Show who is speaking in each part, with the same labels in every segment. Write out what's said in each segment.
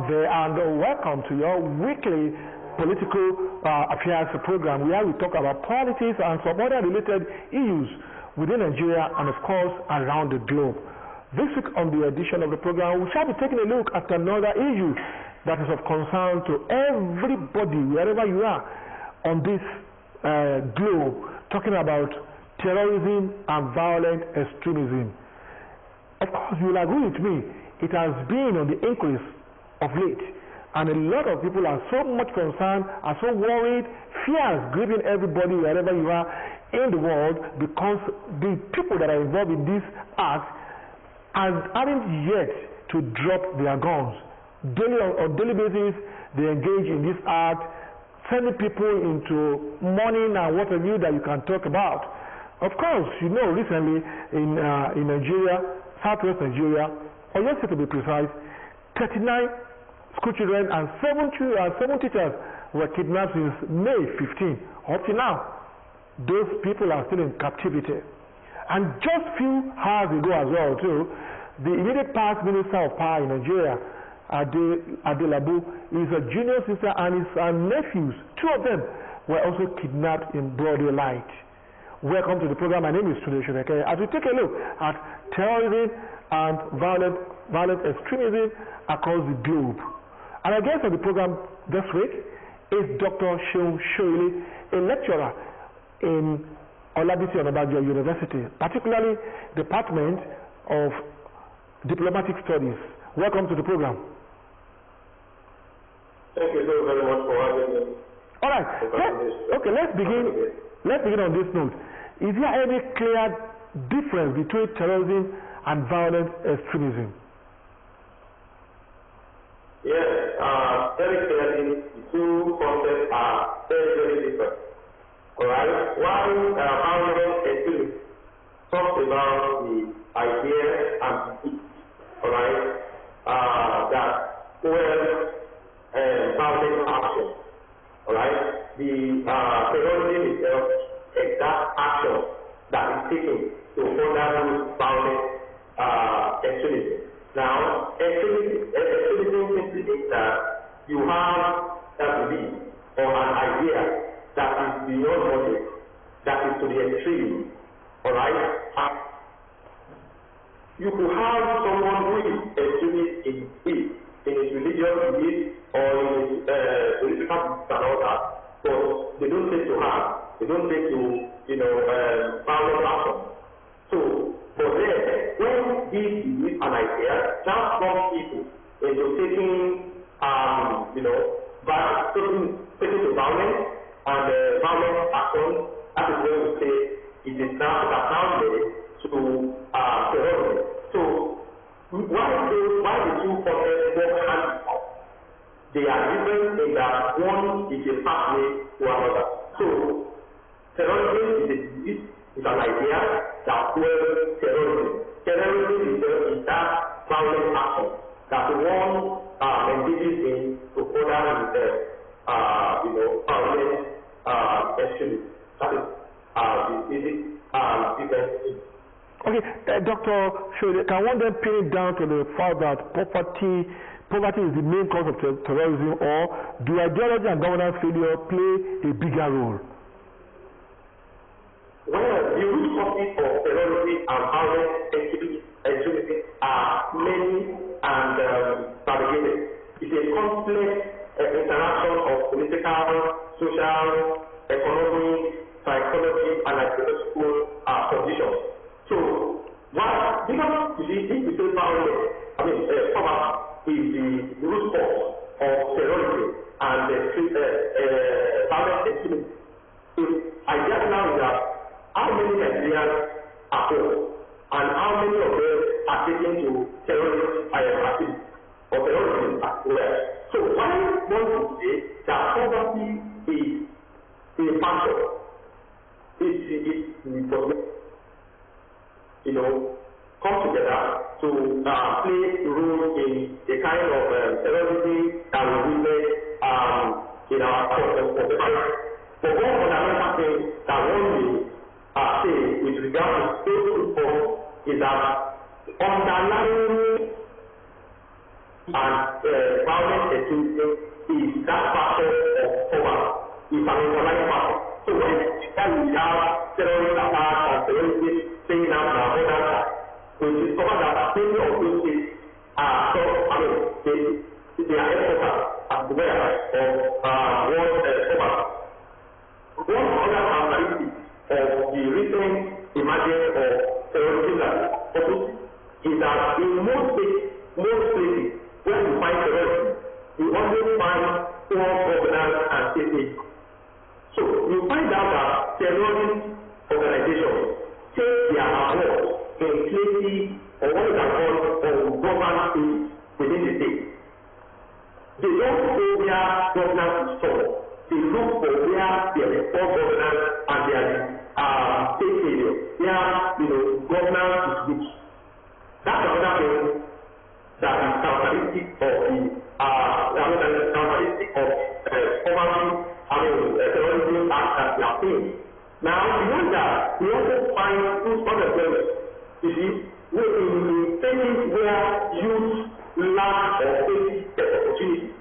Speaker 1: there, and welcome to your weekly political affairs program where we talk about politics and some other related issues within Nigeria and of course around the globe. This week on the edition of the program, we shall be taking a look at another issue that is of concern to everybody, wherever you are on this globe, talking about terrorism and violent extremism. Of course, you will agree with me, it has been on the increase of late, and a lot of people are so much concerned, are so worried, fear is gripping everybody wherever you are in the world, because the people that are involved in this act aren't yet to drop their guns. On daily basis, they engage in this act, sending people into mourning and whatever that you can talk about. Of course, you know, recently in Nigeria, southwest Nigeria, or just to be precise, 39 school children and 7 teachers were kidnapped since May 15. Up to now, those people are still in captivity. And just few hours ago as well, too, the immediate past Minister of Power in Nigeria, Adelabu, is a junior sister and his nephews. 2 of them were also kidnapped in broad daylight. Welcome to the program. My name is Terrorism. As we take a look at terrorism and violent extremism across the globe. And our guest on the program this week is Dr. Seun Shoili, a lecturer in Olabisi Onabanjo University, particularly Department of Diplomatic Studies. Welcome to the program.
Speaker 2: Thank you so very much for having me.
Speaker 1: All right. Let's begin on this note. Is there any clear difference between terrorism and violent extremism?
Speaker 2: Yes, very clearly, the two concepts are very, very different. Alright? One violent extremism talks about the idea and belief, alright, that violent action. Alright? The terrorism itself is that action that is taken to further violent extremism. Now, extremism simply means that you have a belief or an idea that is beyond logic, that is to the extreme. Alright? You could have someone who is extremist in his religious belief or in his political beliefs and all that, but they don't take to heart, they don't take to, violent action. So, but then, when these beliefs and ideas transform people into taking to violence and violent action, that is when we say it is now led to terrorism. So, why the two concepts work hand in hand? They are different in that one is a pathway to another. So, terrorism is a belief, is an idea that fuels terrorism. Terrorism is that violent action that one engages in to further violent extremism. That is the basic difference.
Speaker 1: Okay, Dr. Shoili, can one then pin it down to the fact that poverty is the main cause of terrorism, or do ideology and governance failure play a bigger role?
Speaker 2: Well, the root causes of terrorism and violent extremism are many and fabricated. It's a complex interaction of political, social, economic, psychology, and psychological conditions. So, because if we say poverty is the root cause of terrorism and violent extremism. So, idea now is that how many Nigerians are poor and how many of them are taken to terrorist activities or terrorism as well. So, why one would say that poverty is a factor? It's come together to play a role in the kind of terrorism that we witness in our country. But one fundamental thing that one will say with regard to state reform is that underlying and violent extremism is that factor of poverty. It's an underlying factor. So when we have terrorist attacks and terrorism playing out in our modern time, we discover that many of those things are they are experts as well of what poverty. One other characteristic of the recent emergence of terrorism that is that in most places where we find terrorism, we always find poor governance and safety. So you find out that terrorist organizations take their awards in places or what is called government states within the state. They don't go where governance is strong. They look for where there is poor governance and there is state failure. Where governance is weak. That's another thing that is characteristic of the characteristic of poverty. Terrorism acts that we are seeing. Now, beyond that, we also find two unemployment. You see, in places where youth lack or face opportunity,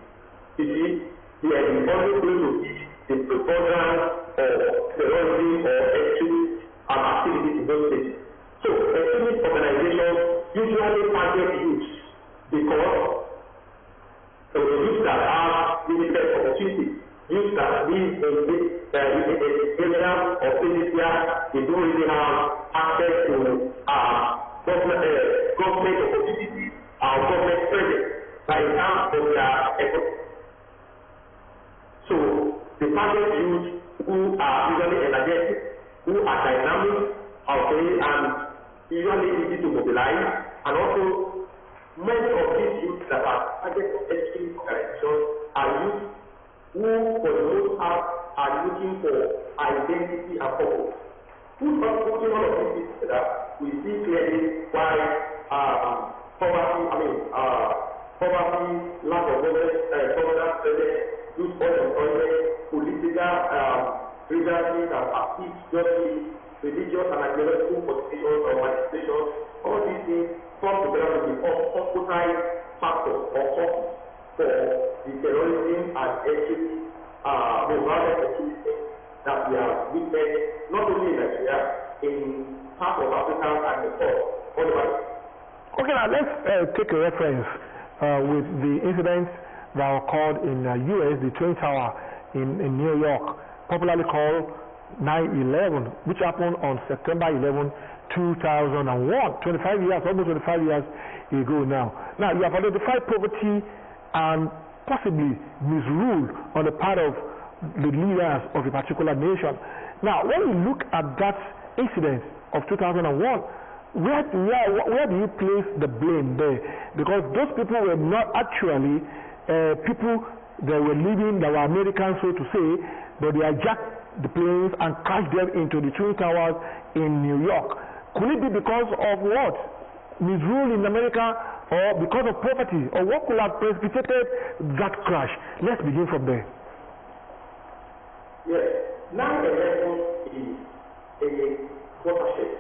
Speaker 2: you see, they are only going to be the preponderance of terrorism or extremist activities in those places. So, extremist organizations usually target youth because the youth that have limited opportunities. Youth that live in this area or places where they don't really have access to government opportunities or government presence by terms of their effort. So the target youth who are usually energetic, who are dynamic, and usually easy to mobilize, and also many of these youth that are targets of extremist organizations are youth who, for the most part, are looking for identity and purpose. Putting all of these things together, we see clearly why poverty, lack of governance, youth unemployment, political grievances and active justice, religious and ideological motivations or manifestations, all these things come together to become composite factors or causes for the terrorism and extremist, violent extremism that we have witnessed not only in Nigeria, in parts of Africa and the world, all over.
Speaker 1: Okay, now let's take a reference with the incidents that occurred in the US, the Twin Tower in New York, popularly called 9/11, which happened on September 11, 2001, 25 years, almost 25 years ago now. Now, you have identified poverty and possibly misrule on the part of the leaders of a particular nation. Now, when you look at that incident of 2001, where do you place the blame there? Because those people were not actually people that were living, that were Americans, so to say, but they hijacked the planes and crashed them into the Twin Towers in New York. Could it be because of what? Misrule in America, or because of poverty, or what could have precipitated that crash? Let's begin from there.
Speaker 2: Yes, 9/11 is a watershed.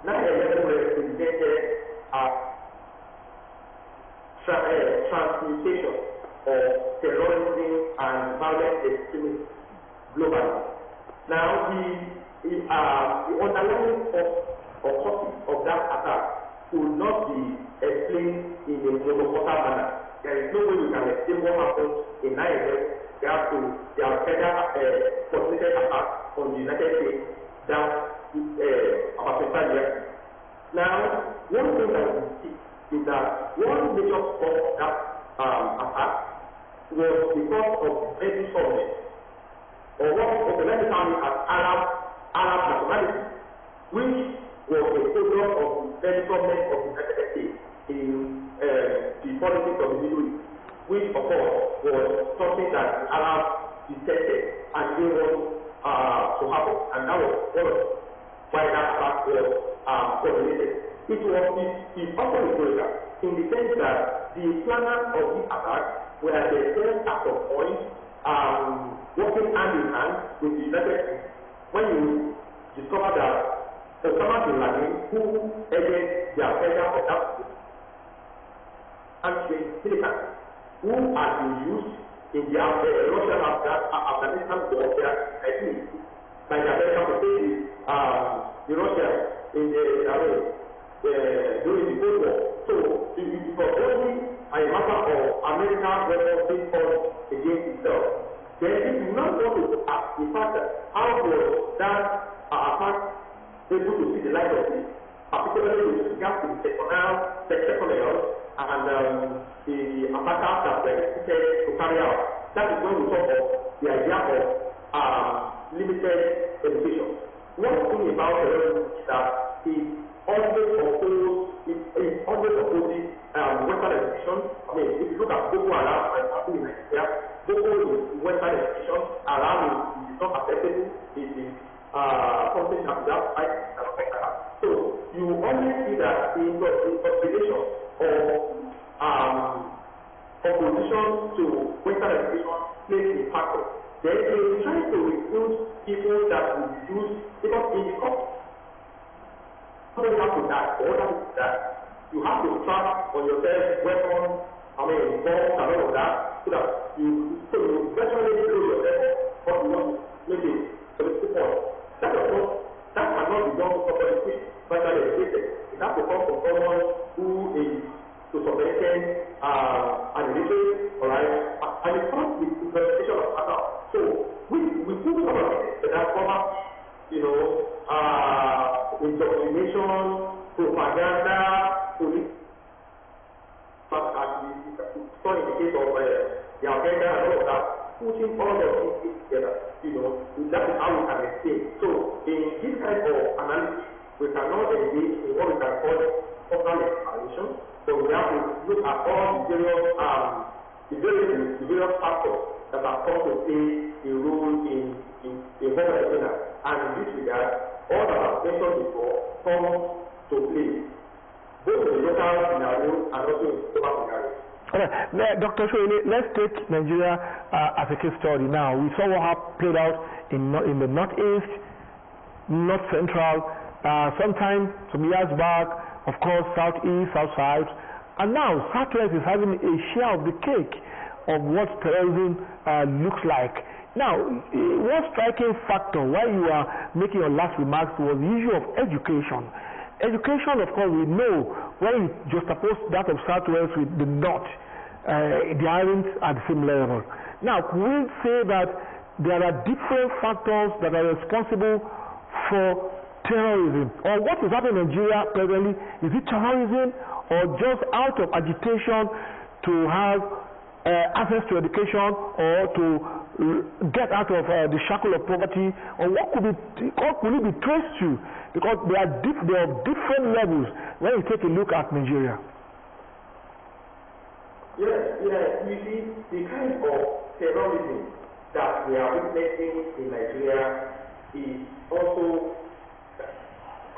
Speaker 2: 9/11 represented a transmutation of terrorism and violent extremism globally. Now, the underlying causes of that attack could not be explained in a monocultural manner. There is no way you can explain what happened in 9/11. There are further coordinated attacks on the United States that about 25 years. Now, one thing that we see is that one major cause of that attack was because of very sovereign, or what organization as Arab nationality, which was a product of the very government of the United States in the politics of the Middle East, which of course was something that the Arabs detested and didn't want to happen, and that was one of why that attack was coordinated. It also historical in the sense that the planners of this attack were the same at some point working hand in hand with the United States. When you discover that Osama bin Laden, who headed the agenda of that, untrained militants who are being used in the Russian Afghanistan warfare techniques. Like American facilities, the Russians in during the Cold War. So it was only a matter of American weapons being formed against itself. Then if you now want to ask the fact that how was that attack able to see the light of day, particularly with regard to the sectional and the attackers that were expected to carry out. That is when we talk of the idea of limited education. One thing about terrorism is that it always opposes Western education. I mean, if you look at Boko Haram, for example, in Nigeria, Boko is Western education, Haram is not acceptable, it is something that we have to fight and affect that. So you always see that the incorporation of opposition to Western education plays a factor. Then they try to recruit people that will be used because in the court, somebody have to die, or what happens to that? You have to strap on yourself weapons, bombs and all of that, so that you virtually blow yourself up what you want to make it political point. That cannot be done with somebody who is virtually educated. It has to come from someone who is to some extent an illiterate, alright, and it comes with implementation of adults. So we put some of it that cover, indoctrination, propaganda, police, so in the case of the agenda and all of that, putting all of these together, that is how we can explain. So in this kind of analysis, we cannot engage in what we can call total explanation, but we have to look at all the various factors that are come to play a role in home arena. And in this regard, all that I've mentioned before come to play, both in the local scenario and also in the global scenario.
Speaker 1: Okay, Dr. Shoyle, let's take Nigeria as a case study now. We saw what played out in the northeast, north central, some years back, of course, southeast, south side, and now southwest is having a share of the cake of what terrorism looks like. Now, one striking factor while you are making your last remarks was the issue of education. Education, of course, we know when you juxtapose that of southwest with the north, they aren't at the same level. Now, could we say that there are different factors that are responsible for terrorism? Or what is happening in Nigeria presently? Is it terrorism or just out of agitation to have access to education or to get out of the shackle of poverty? Or what could it be traced to? Because there are different levels when you take a look at Nigeria.
Speaker 2: Yes, you see, the kind of terrorism that we are witnessing in Nigeria is also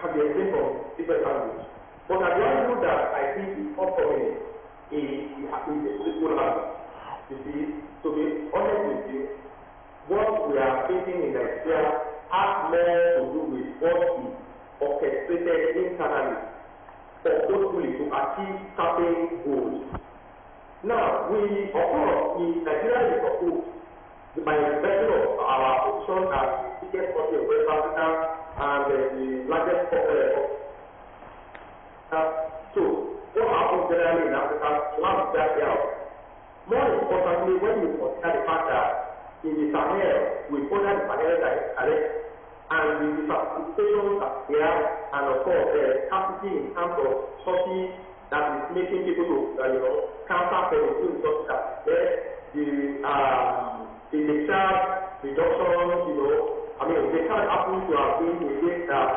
Speaker 2: can be explained from different angles. But the angle that I think is more prominent is the political angle. You see, to be honest with you, what we are facing in Nigeria has more to do with what is orchestrated internally purposefully to achieve certain goals. Now, Nigeria is supposed, by virtue of our position as the biggest country of West Africa and the largest so what happens generally in Africa, you have that here. More importantly, when you consider the fact that in the Sahel, we follow the Sahel direct, and the diversification here, and of course, the scarcity in terms of sources that is making people to, counter for the two resources that is there, the discharge reduction, they can't happen to have been a case that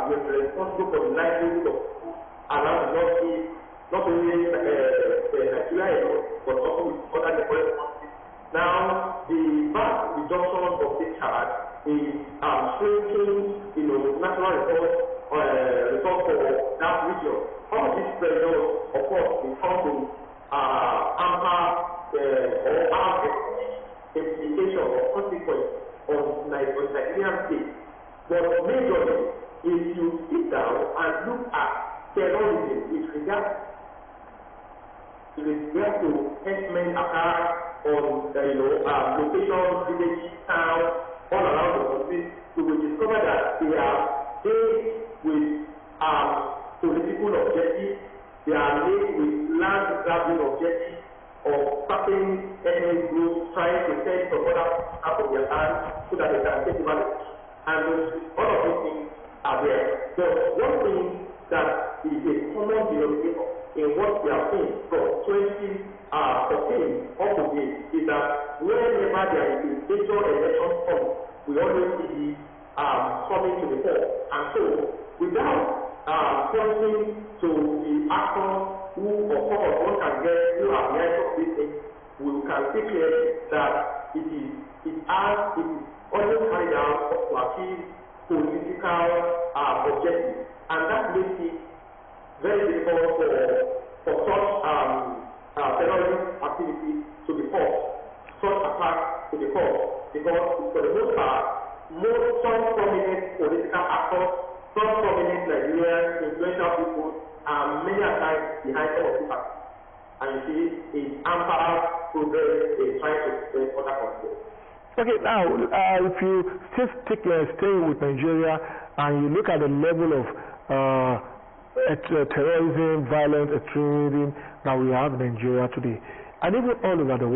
Speaker 2: you're responsible for the livelihood of around the northeast, not only Nigeria alone, but also with other neighboring countries. Now, the vast reduction of the charge is shrinking, natural resource for that region. All of these pressures, of course, will come to hamper or have implication or consequence on Nigerian state. But majorly, if you sit down and look at terrorism with regard it is where to herdsmen attack on locations, villages, towns, all around the country. We will discover that they are made with political objectives, they are made with land grabbing objectives of certain ethnic groups trying to take some other half of their land so that they can take over it. And all of these things are there. But one thing that is a common denominator in what we have seen from 2014 up to date is that whenever there is a major election coming, we always see these coming to the fore. And so, without pointing to the actors who or some of one can get who are behind of these things, we can see clearly that it is always carried out to achieve political objectives, and that makes it very difficult for such terrorist activity to be fought, such attacks to be fought, because for the most part, some prominent political actors, some prominent Nigerian influential people are many times behind some of these acts. And you see, it's ample progress in trying to spread other countries.
Speaker 1: Okay, now, if you just stay with Nigeria and you look at the level of terrorism, violence, extremism that we have in Nigeria today, and even all over the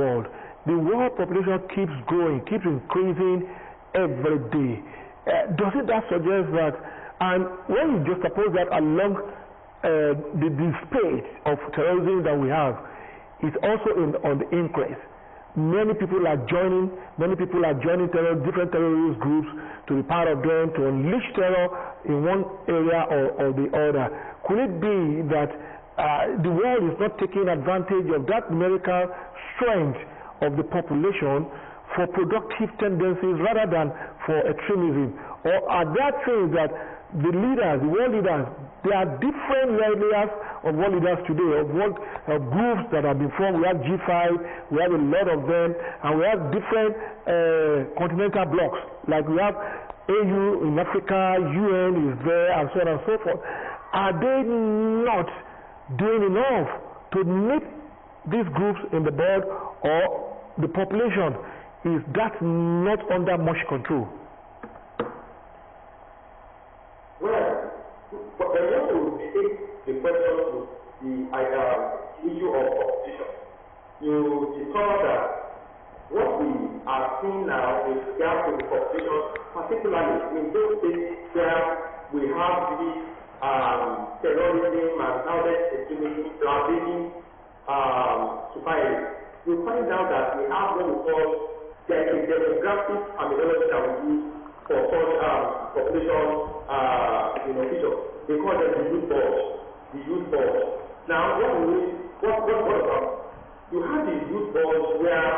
Speaker 1: world population keeps growing, keeps increasing every day. Doesn't that suggest that, and when you just suppose that along the space of terrorism that we have is also on the increase. Many people are joining different terrorist groups to be part of them, to unleash terror in one area or the other. Could it be that the world is not taking advantage of that numerical strength of the population for productive tendencies rather than for extremism? Or are there things that the leaders, the world leaders, there are different layers of world leaders today, of world groups that have been formed. We have G5, we have a lot of them, and we have different continental blocks. Like we have AU in Africa, UN is there, and so on and so forth. Are they not doing enough to nip these groups in the bud, or the population is that not under much control?
Speaker 2: Well, but when you take the question to the issue of competition, you discover that what we are seeing now is gap in competition, particularly in those states where we have the terrorism and violent extremism ravaging society. You find out that we have what we call the demographic terminology that we use for such population features. They call them the youth balls. Now, what about? You have these youth balls where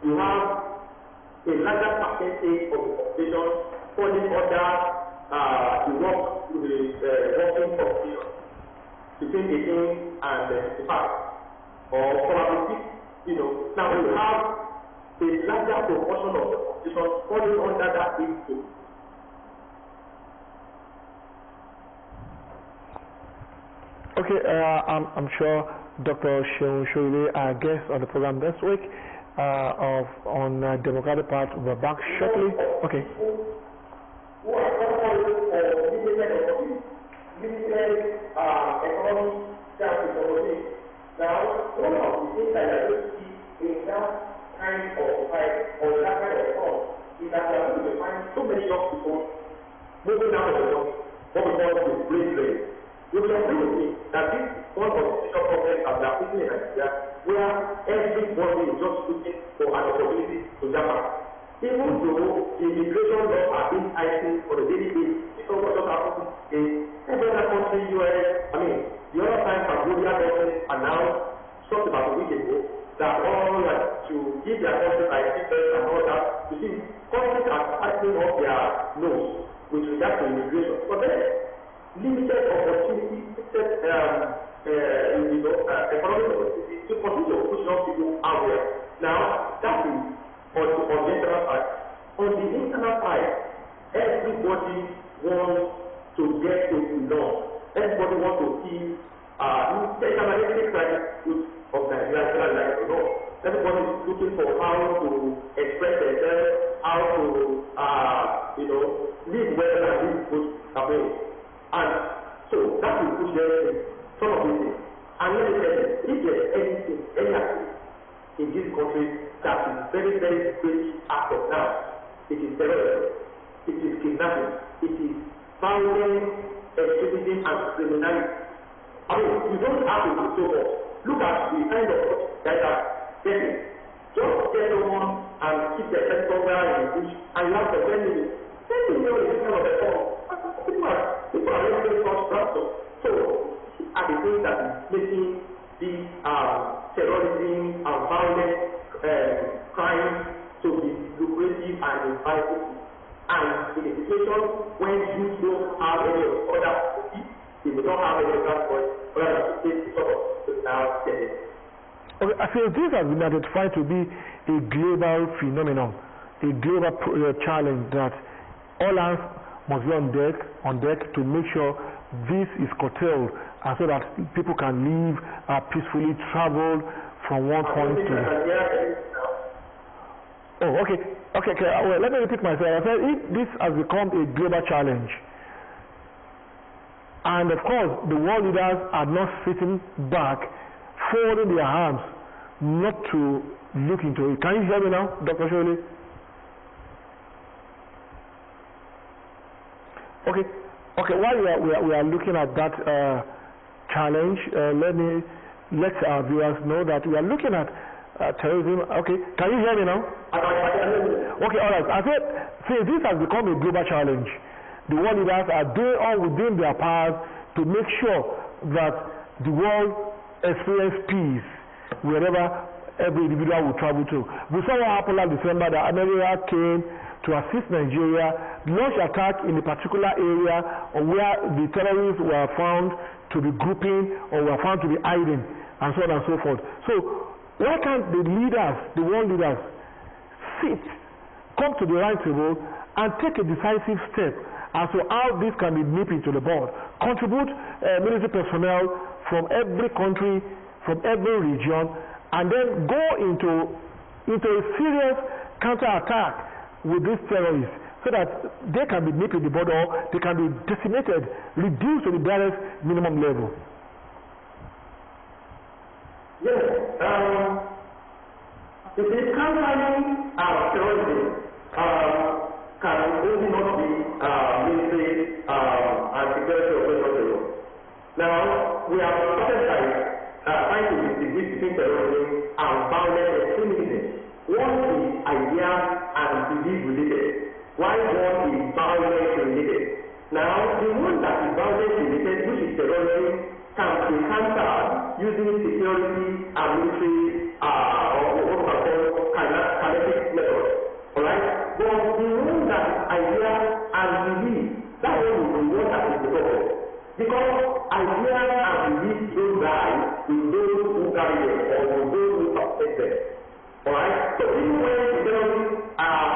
Speaker 2: you have a larger percentage of the population falling under the working population between 18 and 65, or probably 50. Now you have a larger proportion of the population falling under that age group.
Speaker 1: Okay, I'm sure Dr. Sheun Shoile, our guest on the program this week on Democratic Party, will be back shortly. Okay.
Speaker 2: Now, one of the things that I don't see in that kind of fight or that kind of form is that we are going to find so many young people moving out of the world, what we call the brain drain. You will agree with me that this is one of the social problems that we are facing in Nigeria, where everybody is just looking for an opportunity to jump out. Even though the immigration laws are being tightened for the daily basis, because what just happened in every other country, US, the other time Cambodia government announced just about a week ago that all to give their country like defense and all that, you see, countries are tightening up their nose with regard to immigration. But then, limited opportunity, economic opportunity to continue to push young people out there. Now, that is on the internal side. On the internal side, everybody wants to get to belong. Everybody wants to see there's an analytic criteria very great act of now. It is terrorism, it is kidnapping, it is violence, extremism, and criminality. I mean, you don't have to do so much. Look at the kind of guys are getting. Just get someone and keep the head cover in the bush, and you have to tell me, then you know it's kind of a form. People are really very much structured. So, are the things that is making these terrorism and violent crimes to be lucrative and inviting. And in a situation when you don't have any other activity, if you don't have any other choice, rather than take sort of tendency.
Speaker 1: Okay, I feel this has been identified to be a global phenomenon, a global challenge that all hands must be on deck to make sure this is curtailed, and so that people can live peacefully, travel from one point to the Oh, okay. Well, let me repeat myself. I said if this has become a global challenge, and of course the world leaders are not sitting back, folding their arms, not to look into it. Can you hear me now, Dr. Shirley? Okay. While we are looking at that challenge, let our viewers know that we are looking at terrorism. Okay, can you hear me now? Okay, all right. I said, since this has become a global challenge, the world leaders are doing all within their powers to make sure that the world experience peace wherever every individual will travel to. We saw what happened last December, that America came to assist Nigeria, launch attack in a particular area where the terrorists were found to be grouping or were found to be hiding, and so on and so forth. So why can't the leaders, the world leaders, come to the right table and take a decisive step as to how this can be nipped into the bud, contribute military personnel from every country, from every region, and then go into a serious counter-attack with these terrorists, so that they can be nipped in the bud, or they can be decimated, reduced to the barest minimum level.
Speaker 2: Yes, it is countering terrorism can only not be military and security operations alone. Now, we have started by trying to distinguish between terrorism and violent extremism. One is idea and belief related, while one is violence related. Now, the one that is violence related, which is terrorism, can be countered using security and military or what we call kinetic methods. Alright? But the one that is idea and belief, that one is the one that is the problem. Because idea and belief don't die with those who carry them or with those who suspect them. Alright? So even when the terrorists are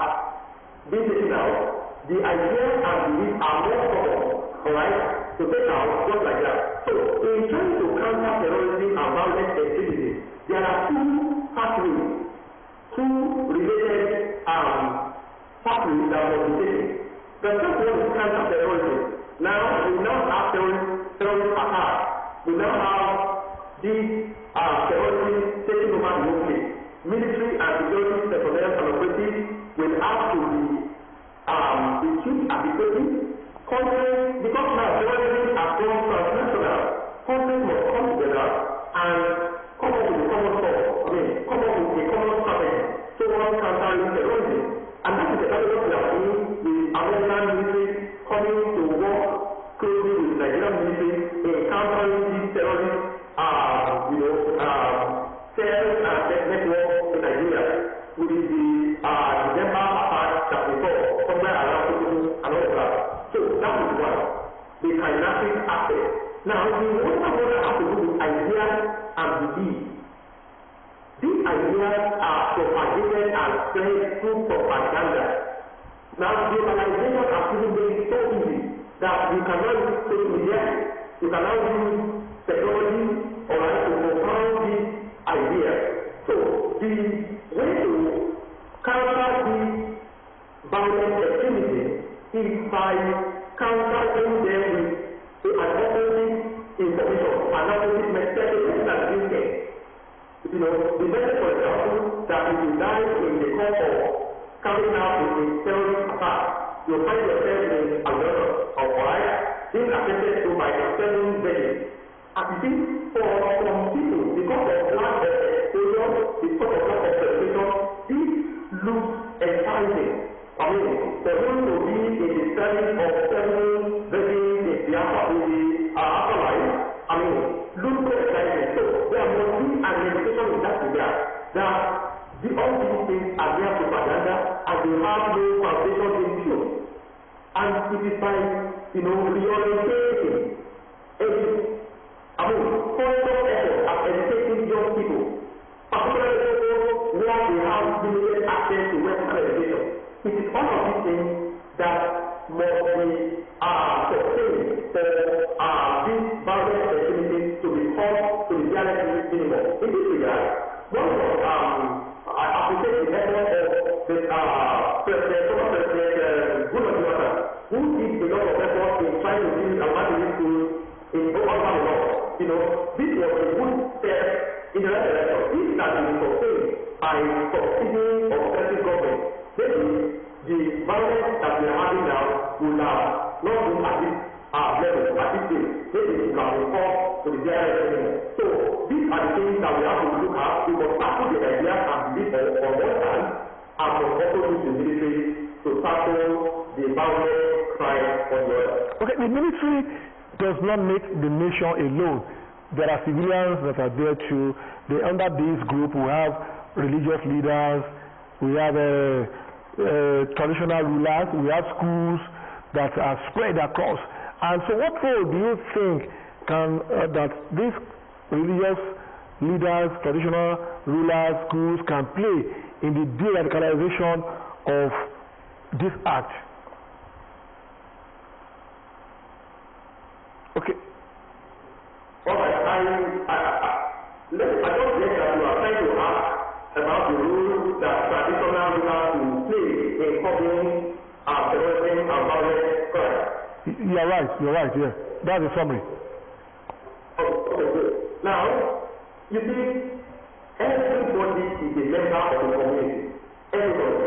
Speaker 2: being taken out, the idea and belief are more common. Alright? To take out just like that. So in trying to counter terrorism and violent extremism, there are two pathways, two related pathways that must be taken. The first one is counter terrorism. Now we now have terrorist attack. We now have these terrorists taking over the whole place. Military and security personnel and operatives will have to be equipped adequately. Countries, because now terrorism has gone transnational, countries must come together and come up with a common cause. Come up with a common strategy towards countering terrorism. And that is exactly what we are doing with American military coming to work closely with Nigerian military in countering these terrorist cells and networks in Nigeria, with the December attack that we saw somewhere around Sokoto and all of that. So that is one, the kinetic aspect. Now, the other one that has to do with ideas and belief. These ideas are propagated and spread through propaganda. Now, globalization has even made it so easy that you cannot use social media, you cannot use technology, or to propound these ideas. So, the way to counter these violent extremism is by countering them with an offensive information, an offensive message that is being sent. you know, the message, for example, that if you die in the course of carrying out a terrorist attack, you'll find yourself in a lot of right, being affected to by the 7 virgins. And you see, for some people, because of lack of exposure, because of lack of preparation, this looks enticing. I mean, for them to be in the service of 7 virgins in the afterlife, I mean, looks so exciting. So there must be an indication in that regard that all these things are there propaganda and they have no foundation in truth. And it is by, you know, reorientating constant effort at educating young people, particularly those where they have limited access to Western education. It is all of these things that must be sustained for this violent extremism to be called to the reality minimum. In this regard, one of I appreciate the effort of the former President Goodluck, who did a lot of effort in trying to build a mandatory school in over the law. You know, this was a good step in the right direction. This has been sustained by subsidizing of oppressive government. Maybe the violence that we are having now will have not been at this level, at this stage. Maybe it can be forced to the general anymore. So these are the things that we have to look at. We must tackle the idea and belief on one hand, and must also use the military to tackle the violent crime on the other.
Speaker 1: Okay, the military does not make the nation alone. There are civilians that are there too. Under this group, we have religious leaders, we have traditional rulers, we have schools that are spread across. And so what role do you think that these religious leaders, traditional rulers, schools can play in the de-radicalization of this act? Okay.
Speaker 2: All right, I don't get that you are trying to ask about the role that traditional rulers will play in curbing terrorism and violent crime.
Speaker 1: You're right, yeah. That's the summary.
Speaker 2: Okay, good. Now, you see, everybody is a member of the community. Everybody.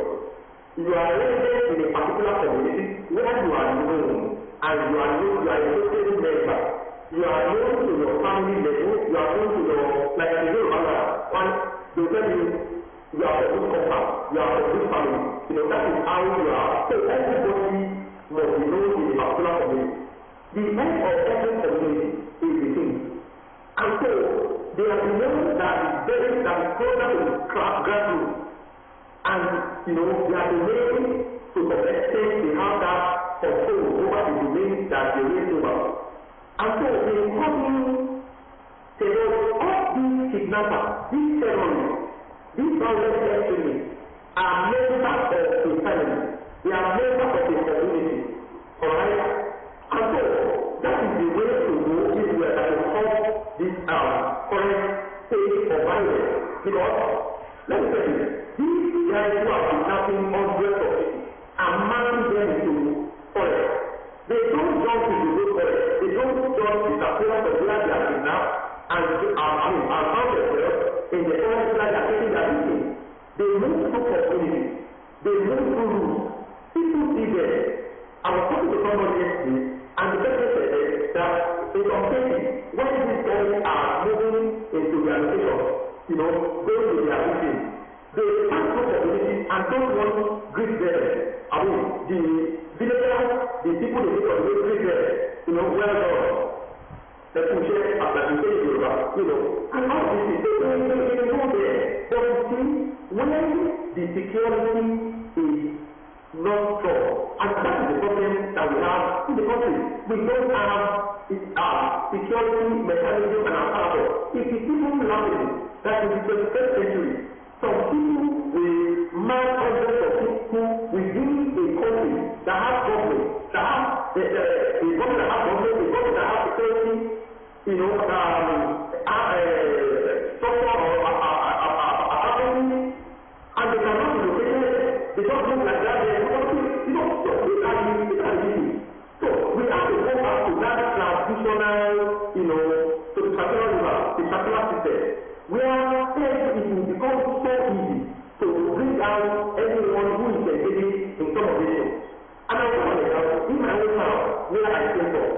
Speaker 2: You are resident in a particular community where you are known, and you are a local member. You are known to your family level, you are known to your, like you know, one, they will tell you, you are from this compound, you are from this family. You know, that is how you are. So everybody must be known in a particular community. The end of every community is the king. And so, they have been known that is closer to the grassroots. And, you know, they have been known to some extent they have that control over the domain that they reign over. And so, in causing terror, all these kidnappers, these terrorists, these violent extremists are members of a family. They are members of a community. Alright? And so, that is the way to go if we are to solve this current state of violence. Because, let me tell you, these guys who are kidnapping hundreds of people and marching them into forest. They don't jump into those forests. They don't just disappear from where they are kidnapped and found themselves in the forest where they are taking their victims. They move through communities. They move through routes. People see them. I was talking to somebody yesterday, and the person said that in some cases, when these guys are moving into their location, you know, going to their victims, they pass through communities and don't want to greet them. I mean, the villagers, the people they make on the way greet them, you know, well done. Let's push it after the day, you know. And all this is, they go there. But you see, when the security is not strong, and that is the problem that we have in the country. We don't have security mechanism and apparatus. It is even happening that in the 21st century, some people will man hundreds of people within a country that has government, that have a government that has government, a government that has security, you know, structure or apartment, and they cannot be located. They don't look like that. You know, so these are the issues. So we have to go back to that transitional, you know, to the traditional system, where some of these things. And I was an example in my own town where I came from.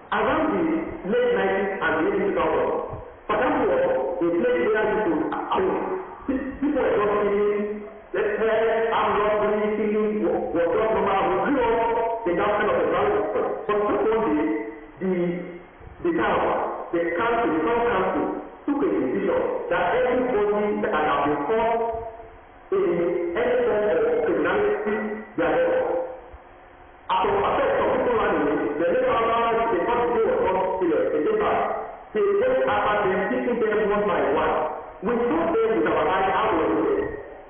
Speaker 2: Around the late 90s and the early 2000s, for example, a place where people were just feeling, let's say, I'm not really feeling was just normal. We grew up in that kind of environment. But just one day, the town council took a decision that everybody that had been caught in any form of criminality, they are there. After some people ran away, the later on, the first day was not serious. They came back. They went after them, taking them one by one. We saw them with our eyes out of the way.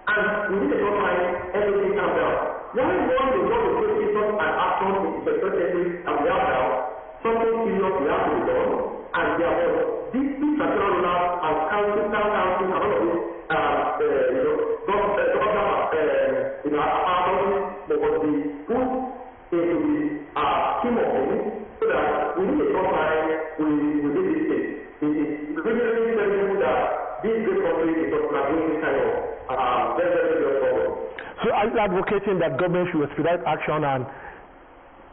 Speaker 2: And we did not find everything calm down. When we want to take Jesus and action in the secretary and we have now, something serious we have to be done, and therefore, these traditional rulers and council, town council, and all of this, they must be put into the scheme of things so that we need a time we did this thing. It is really very good that this great country is not doing this kind of very, very good problem.
Speaker 1: So are you advocating that government should expedite action and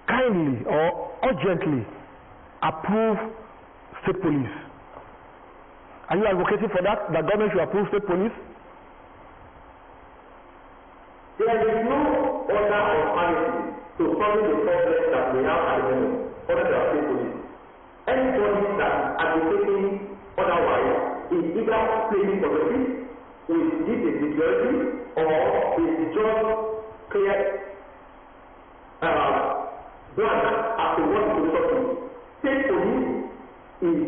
Speaker 1: kindly or urgently approve state police? Are you advocating for that government should approve state police?
Speaker 2: There is no other alternative to solving the problem that we have at the moment other than state police. Anybody that is advocating otherwise is either playing politics with this insecurity or is just clear blank as to what the solution is. State police is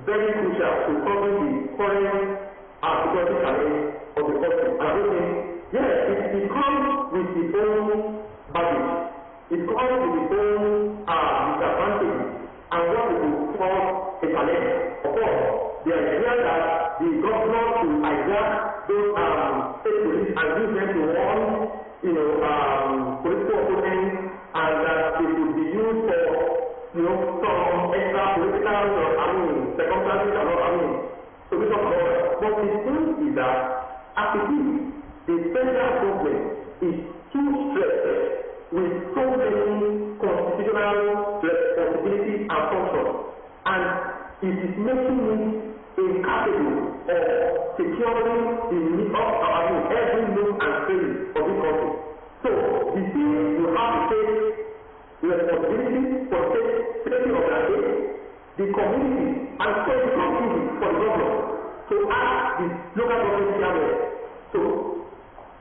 Speaker 2: very crucial to solving the current security challenge of the country. And I think, yes, it comes with its own baggage. It comes with its own disadvantages and what we would call a challenge. Of course, the idea that the governor will hijack those state police and use them to run, political opponents, and that they could be used for, some extra political, circumstances and all, solution for all. But the thing is that, as it is, the federal government is too stressed with so many constitutional responsibilities and functions, and it is making it incapable of securing the needs of every nook and cranny of this country. So the thing you have to take responsibility for safety of their state, the community, and so it's not easy for the government to ask the local government chairman to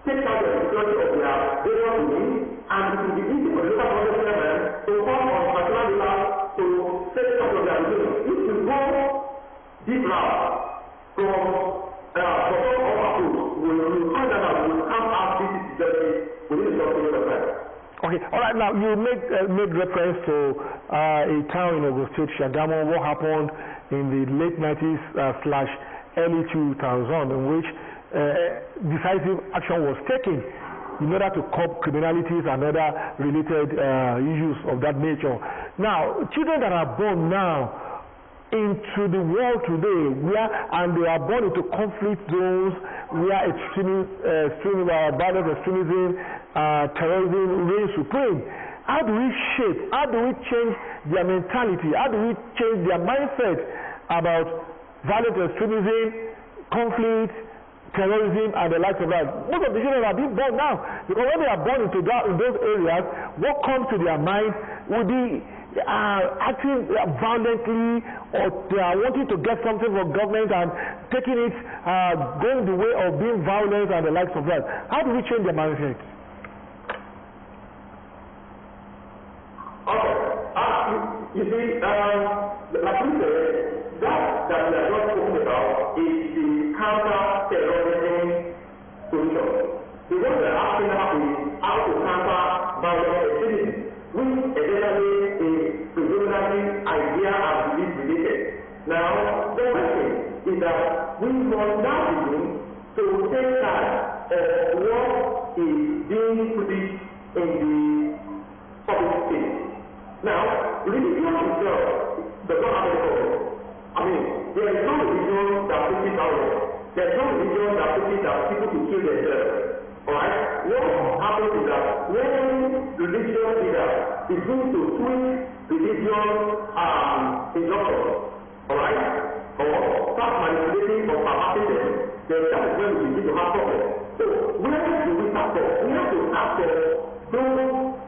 Speaker 2: take out the security of their various domains, and it will be easy for the local government chairman to come on national level to take out of their domains. If you go deep route from bottom up approach, we will find that we will come out this security within a short period of time.
Speaker 1: Okay, all right. Now you made reference to a town in Ogun State, Shagamu. What happened in the late 90s / early 2000s, in which decisive action was taken in order to curb criminalities and other related issues of that nature. Now, children that are born now into the world today, and they are born into conflict zones where violent extremism, terrorism reigns supreme. How do we change their mentality? How do we change their mindset about violent extremism, conflict, terrorism, and the likes of that? Most of the children are being born now, because when they are born into in those areas, what comes to their mind will be acting violently, or they are wanting to get something from government and taking it, going the way of being violent and the likes of that. How do we change their mindset?
Speaker 2: Okay. You see, like you said, that we are not talking about is the counter-terrorism solution. The one we are asking now is how to counter violent extremism, which essentially is predominantly idea and belief related. Now, the question is that we must now begin to take charge of what is being preached in the public space. Now, religion itself does not have any problem. There is no religion that preaches violence. There is no religion that preaches that people to kill themselves. Alright? What happens is that when religious leaders is going to switch religious injunctions, alright? Or start manipulating or perverting them, then that is when we begin to have problems. So where do we start from? We have to start from those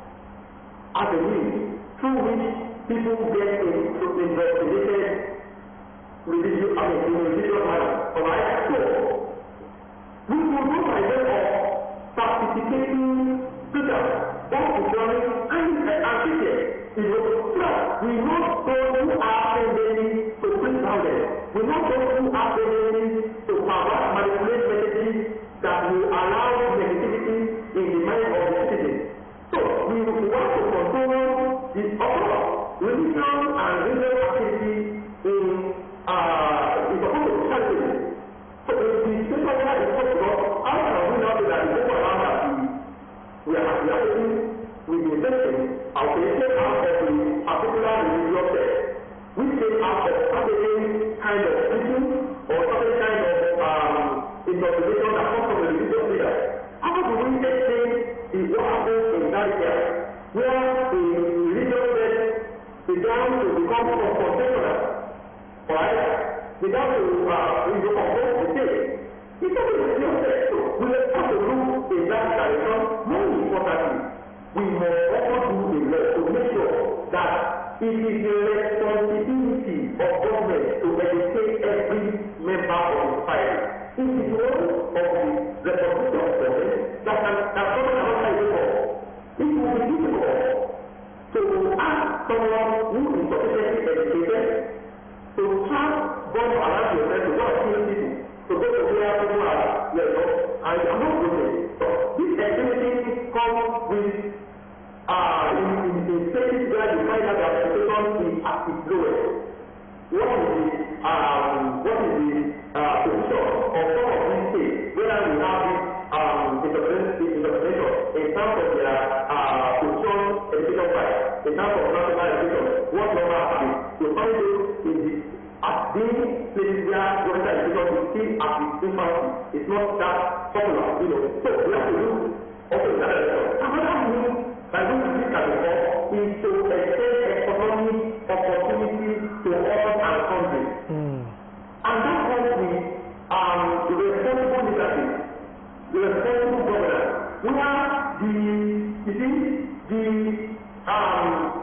Speaker 2: avenues through which people get into investigated religious matters, alright? So we will go by way of participating preachers, both Islamic and Christian. We know those who are tending to preach violence. We know those who are tending to manipulate messages that will allow negativity in the mind of the citizens. So we want to control the other religion and religious activity in supposed to be charity. So if the spiritual leader is possible, how can we not do that the people around that we are taking with the investing our creation out of the particular religious sect, which came out of certain kind of teaching or certain kind of interpretation that comes from the religious leader? How do we explain what happens in that area where the religious sect began to become confrontational, right? Began to confront the state? It's not a religious sect. So we have to look in that direction. More importantly, we must also do a lot to make sure that it is the responsibility of government to educate every member of the society. It is one of the responsibilities of government that government cannot try to do. It will be difficult to ask someone who is sufficiently educated to trust God around yourself to go and kill people, to go to where people are, and I'm not going to. So this extremism comes with in states where you find out that the education is at its lowest. What is the position of some of these states where we have this interpretation in terms of their position education price, in terms of national education, what number are they? You find it in the being places where government education is still at its infancy. It's not that popular, So we have to look also in that direction. Another thing by which we can before is to extend economic opportunity to all our countries. And that comes with the responsible leadership, the responsible governance, where the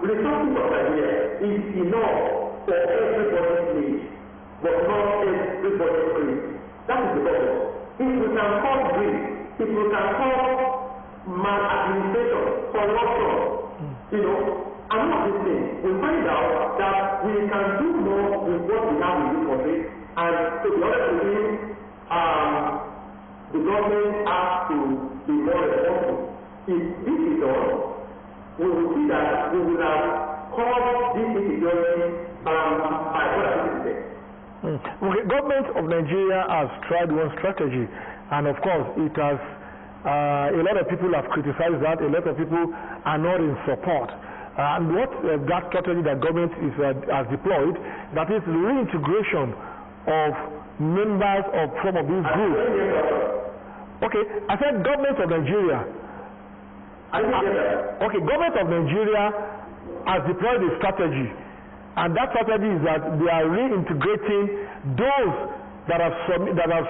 Speaker 2: resources of Nigeria is enough for everybody's needs, but not everybody's greed. That is the problem. If we can cause greed, if we can cause maladministration, corruption, and all these things, we find out that we can do more with what we have in this country, and to be honest with you, the government has to be more responsible. If this is done, we will see that we will have caused this insecurity by other citizens.
Speaker 1: Okay, government of Nigeria has tried one strategy, and of course it has a lot of people have criticized that. A lot of people are not in support. And what that strategy that government has deployed, that is the reintegration of members of some of these groups. Okay, I said government of Nigeria. Okay, government of Nigeria has deployed a strategy, and that strategy is that they are reintegrating those that have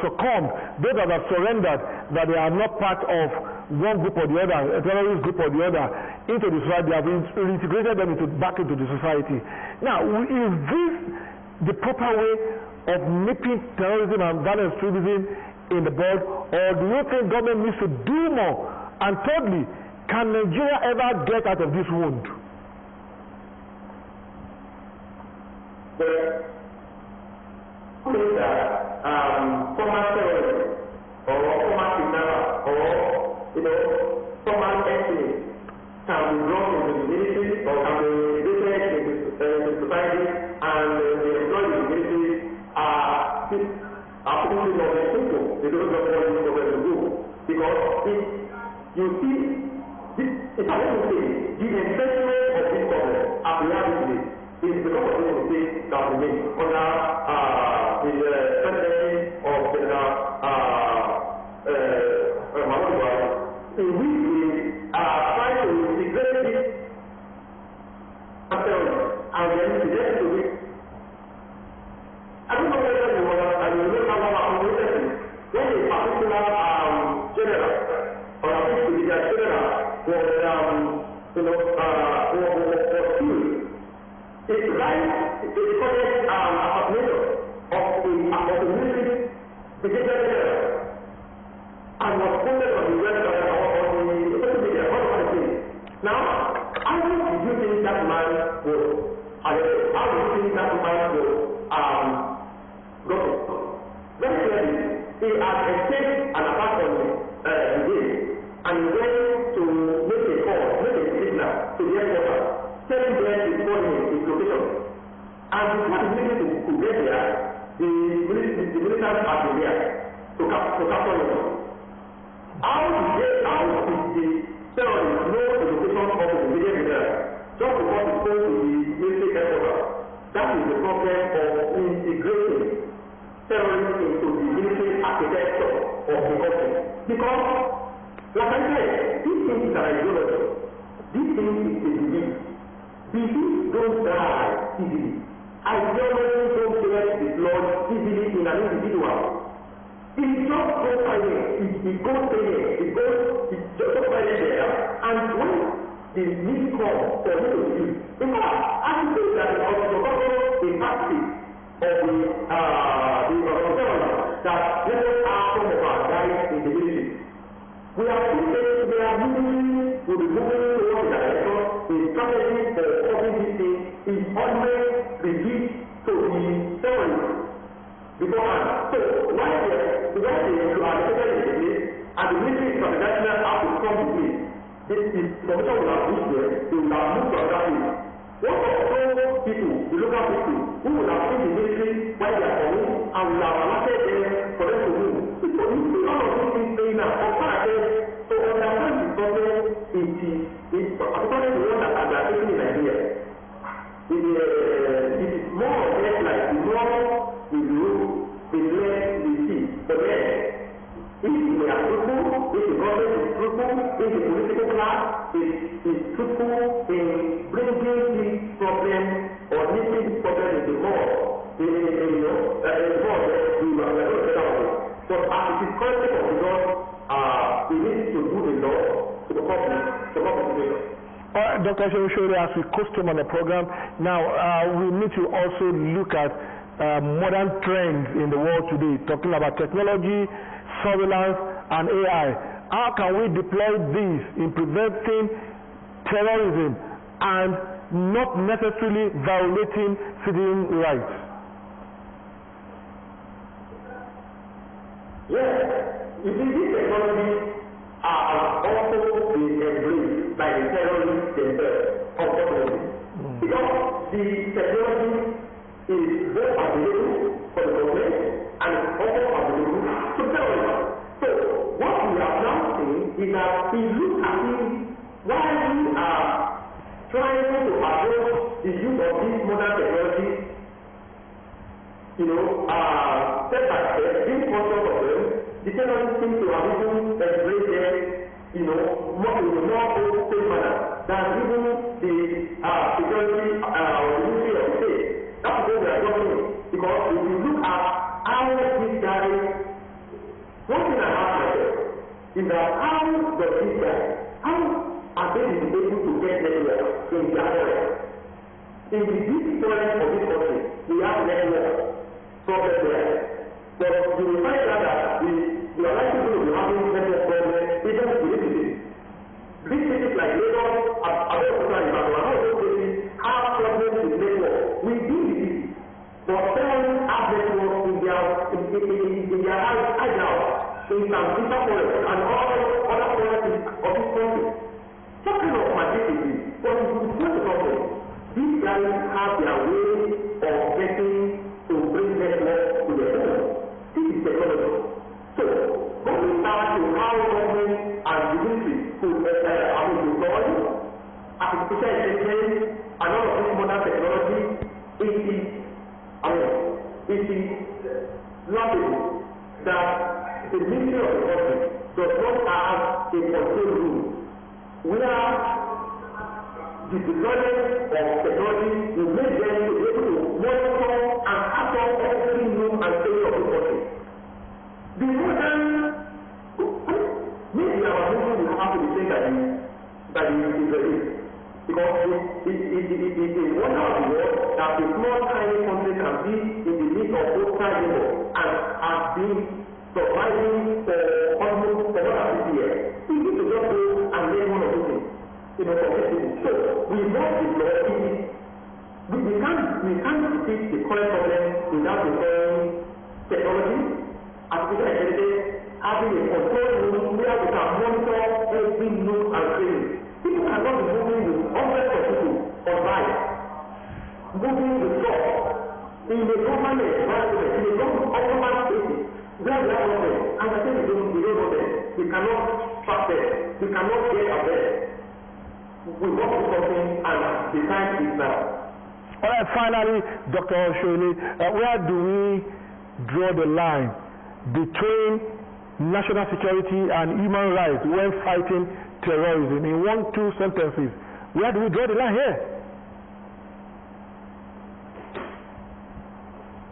Speaker 1: succumbed, those that have surrendered, that they are not part of one group or the other, a terrorist group or the other, into the society. They have reintegrated them back into the society. Now, is this the proper way of nipping terrorism and violent extremism in the bud, or do you think government needs to do more? And thirdly, can Nigeria ever get out of this wound?
Speaker 2: Former terrorists or former kidnappers or former extremists can be brought into the military or can be integrated into society, and the employees in the military are putting on the people. They don't know what this problem to do. Because if you see, it's a little thing, the investment of this problem as we have it today is because of this mistake that we made under the presidency of in which we are trying to integrate killed. It's right, it's recorded assassination of a military brigadier general and was posted on the website on the social media, all over the place. Now, how do you think that man was arrested? How do you think that man was got it? Very clearly, he had escaped an attack on the brigade and he went to make a call, make a signal to the headquarters, telling them his coordinate, his location. And before the military could get there, the military had been there to capture him. How did the terrorists know the location of the brigadier general just before they go to the military headquarters? That is the problem of integrating terrorism into the military architecture of the country. Because, like I said, this thing is an ideology. This thing is a belief. Beliefs don't die easily. Ideology don't get dislodged easily in an individual. It just goes silent. It goes silent. It just goes silent there. And when the need comes for you to use, in fact, I think that the practice of the terrorism that let us ask some of our guys in the military. We are moving towards the direction. The strategy for coping this thing is always reduced to the terrorists beforehand. So once they are located in the place and the military international have to come to place, this information will have reached there, they will have moved to another place. What of those people, the local people, who will have seen the military while they are coming and will have alerted them for them to move? So you see all of these things playing out. So understand the problem is particularly the one that they are taking in Nigeria. It is more or less like the more we look, the less we see. But then, if we are truthful, if the government is truthful, if the political class is truthful in bringing this problem or meeting this problem in the more, we are going to get out of it. But as it is currently considered, we need to do the law to the public situation.
Speaker 1: Dr. Shewishore, as we custom on the program, now we need to also look at modern trends in the world today, talking about technology, surveillance, and AI. How can we deploy these in preventing terrorism and not necessarily violating citizen rights?
Speaker 2: Yes, you see, these technologies are also being embraced by the terrorists themselves, unfortunately. Because the technology is both available for the government and also available to terrorism. So, what we have now seen is that it looks as if while we are trying to approach the use of this modern technology, step by step, being conscious of them, the terrorists seem to have even embraced them, more in a more open manner than even the security or the military of the state. That's what we are talking about. Because if you look at how these guys, one thing I ask myself is that how does these guys, how are they able to get network in their forest? In the deep forest of this country, we have network problem there. But you will find out that we are likely to be having network problems even with the cities. Big cities like Lagos, Abeokuta, Ibadan, and all those places have problems with network. We do this, but terrorists have network in their hideout, in some deeper forests and all other forests of this country. What kind of magic is this? But it's not a problem. These guys have their way of getting to bring network to their home. This is technology. So, when we start to how government and the military could deploy artificial intelligence and all of this modern technology, it is laughable that the military of the country does not have a control room where the deployment of technology will make them to be able to monitor and capture every room and state of the country. The modern, maybe our movement will have to be changed like this. that is Israeli. Because it's a wonder of the world that a small tiny country can be in the midst of those kind and has been surviving for almost 7 years. We need to just go and learn one of those things, from these people. So we must deploy it. We can't defeat the current problem without deploying technology, artificial intelligence, having a control room where we can monitor every move and training. People cannot be moving with hundreds of people on bike, moving with truck in the government environment, in the government spaces, where we have nothing. And I think we don't know them. We cannot track them. We cannot get ahead. We want to do something, and the time is now.
Speaker 1: All right, finally, Dr. Oshoyle, where do we draw the line between national security and human rights when fighting terrorism? In 1-2 sentences, where do we draw the line here?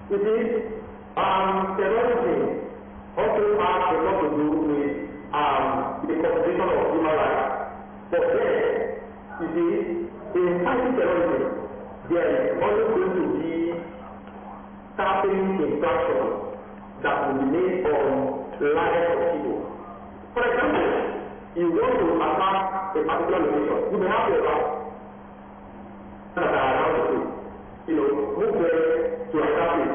Speaker 2: It is terrorism also has a lot to do with the constitution of human rights. But then, you see, in fighting terrorism, there is always going to be certain infractions that will be made on lives of people. For example, you want to attack a particular location, you may have your back that are around the place. Move there to attack it.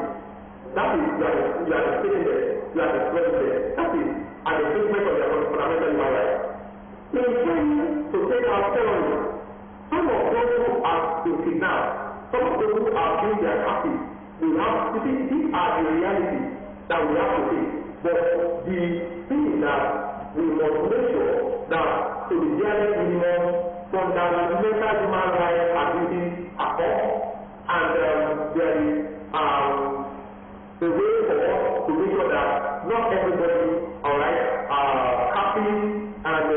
Speaker 2: That is, you are stating there, you are destroying there. That is an infringement of their fundamental human rights. In trying to take out terrorism, some of those who have been kidnapped, some of those who are being their captives, these are the realities that we have to face. But the thing is that we must make sure that to the bare minimum, fundamental human rights abuses are off, and there is a way for us to make sure that not everybody, captives and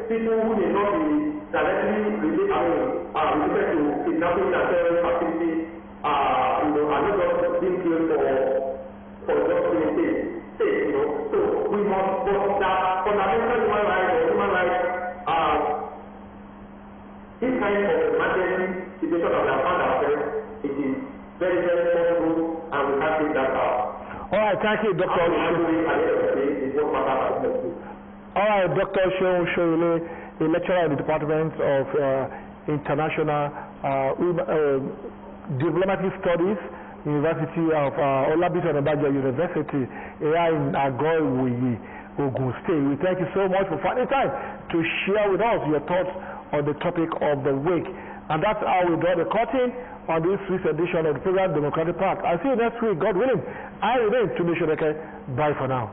Speaker 2: people who may not be directly related to kidnapping and terrorist activities, are not just being killed for just being safe. So we must put that fundamental human rights or human rights, this kind of emergency situation that we have found ourselves, it is very, very possible, and we can't take that out.
Speaker 1: All right, thank you, Dr. All right, Dr. Oshoyle, a lecturer in the Department of International Diplomatic Studies, University of Olabisi Onabanjo University, in Agoiwoye, Ogun State. We thank you so much for finding time to share with us your thoughts on the topic of the week. And that's how we draw the curtain on this week's edition of the program Democratic Park. I'll see you next week, God willing. I remain Tunde Shodeke. Bye for now.